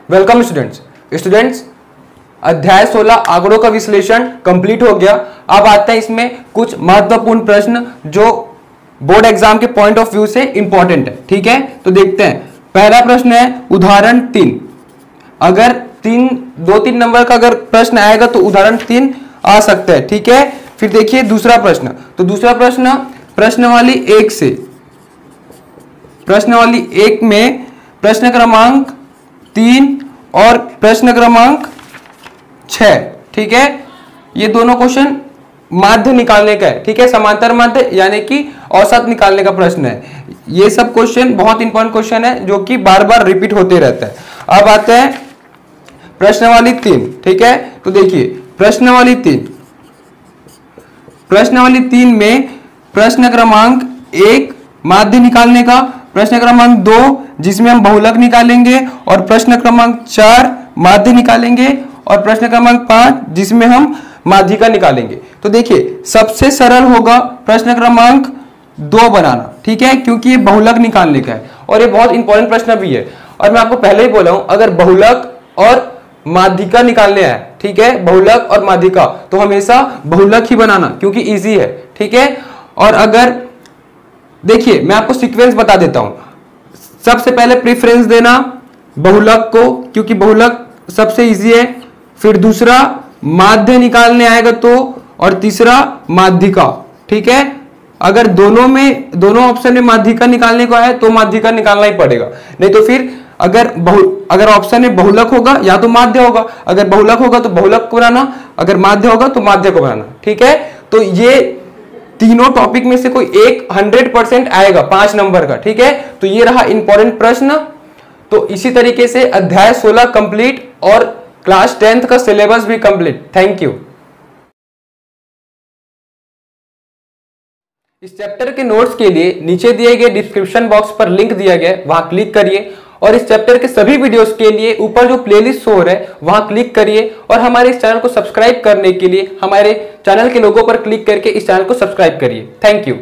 Welcome students, अध्याय 16 आंकड़ों का विश्लेषण कंप्लीट हो गया। अब आते हैं इसमें कुछ महत्वपूर्ण प्रश्न जो बोर्ड एग्जाम के पॉइंट ऑफ व्यू से इंपॉर्टेंट है। ठीक है, तो देखते हैं। पहला प्रश्न है उदाहरण 3। अगर 2-3 नंबर का अगर प्रश्न आएगा तो उदाहरण 3 आ सकता है। ठीक है, फिर देखिए दूसरा प्रश्न। तो दूसरा प्रश्न प्रश्नावली 1 से, प्रश्नावली 1 में प्रश्न क्रमांक 3 और प्रश्न क्रमांक 6। ठीक है, ये दोनों क्वेश्चन माध्य निकालने का है। ठीक है, समांतर माध्य यानी कि औसत निकालने का प्रश्न है। ये सब क्वेश्चन बहुत इंपॉर्टेंट क्वेश्चन है जो कि बार बार रिपीट होते रहता है। अब आते हैं प्रश्नावली 3। ठीक है, तो देखिए प्रश्नावली 3 में प्रश्न क्रमांक 1 माध्य निकालने का, प्रश्न क्रमांक 2 जिसमें हम बहुलक निकालेंगे, और प्रश्न क्रमांक 4 माध्य निकालेंगे, और प्रश्न क्रमांक 5 जिसमें हम माध्यिका निकालेंगे। तो देखिए सबसे सरल होगा प्रश्न क्रमांक 2 बनाना। ठीक है, क्योंकि ये बहुलक निकालने का है और ये बहुत इंपॉर्टेंट प्रश्न भी है। और मैं आपको पहले ही बोला हूं, अगर बहुलक और माध्यिका निकालने हैं, ठीक है, बहुलक और माध्यिका, तो हमेशा बहुलक ही बनाना क्योंकि इजी है। ठीक है, और अगर देखिए मैं आपको सीक्वेंस बता देता हूं। सबसे पहले प्रेफरेंस देना बहुलक को क्योंकि बहुलक सबसे इजी है, फिर दूसरा माध्य निकालने आएगा तो, और तीसरा माध्यिका। ठीक है, अगर दोनों ऑप्शन में माध्यिका निकालने को आए तो माध्यिका निकालना ही पड़ेगा, नहीं तो फिर अगर ऑप्शन में बहुलक होगा या तो माध्य होगा, अगर बहुलक होगा तो बहुलक को बनाना, अगर माध्य होगा तो माध्य को बनाना। ठीक है, तो ये तीनों टॉपिक में से कोई एक 100% आएगा 5 नंबर का। ठीक है, तो ये रहा इंपॉर्टेंट प्रश्न। तो इसी तरीके से अध्याय 16 कंप्लीट और क्लास 10th का सिलेबस भी कंप्लीट। Thank you. इस चैप्टर के नोट्स के लिए नीचे दिए गए डिस्क्रिप्शन बॉक्स पर लिंक दिया गया है, वहां क्लिक करिए, और इस चैप्टर के सभी वीडियोस के लिए ऊपर जो प्लेलिस्ट शो हो रहा है वहां क्लिक करिए, और हमारे इस चैनल को सब्सक्राइब करने के लिए हमारे चैनल के लोगो पर क्लिक करके इस चैनल को सब्सक्राइब करिए। Thank you.